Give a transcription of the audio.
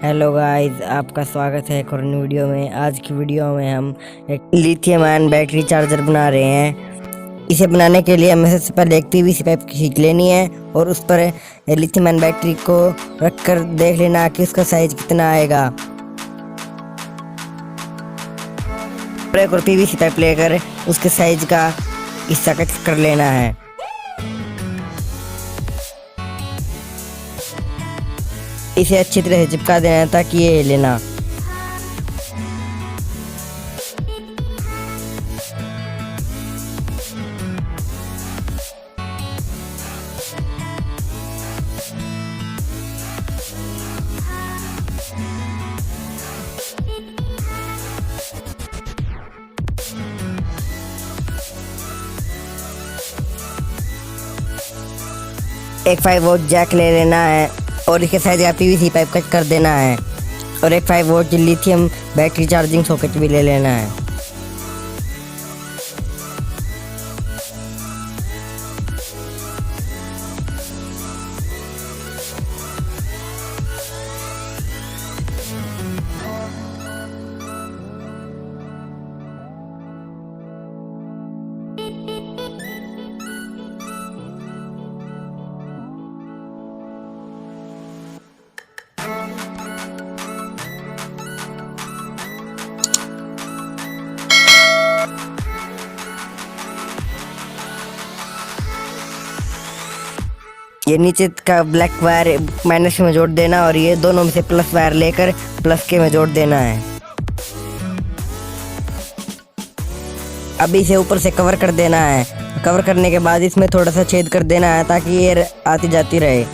Hello guys, आपका स्वागत है एक और नई वीडियो में। आज की वीडियो में हम एक लिथियम आयन बैटरी चार्जर बना रहे हैं। इसे बनाने के लिए हमें सबसे पहले एक पीवीसी पाइप खींच लेनी है और उस पर लिथियम आयन बैटरी को रखकर देख लेना कि उसका साइज कितना आएगा। एक और पीवीसी पाइप लेकर उसके साइज का हिस्सा कट कर लेना है। इसे अच्छी तरह से चिपका देना है ताकि ये लेना। एक 5 वोल्ट जैक ले लेना है और इसके साइड का पीवीसी पाइप कट कर देना है और एक 5 volt lithium battery charging socket भी ले लेना है। ये नीचे का ब्लैक वायर माइनस में जोड़ देना और ये दोनों में से प्लस वायर लेकर प्लस के में जोड़ देना है। अब इसे ऊपर से कवर कर देना है। कवर करने के बाद इसमें थोड़ा सा छेद कर देना है ताकि ये आती जाती रहे।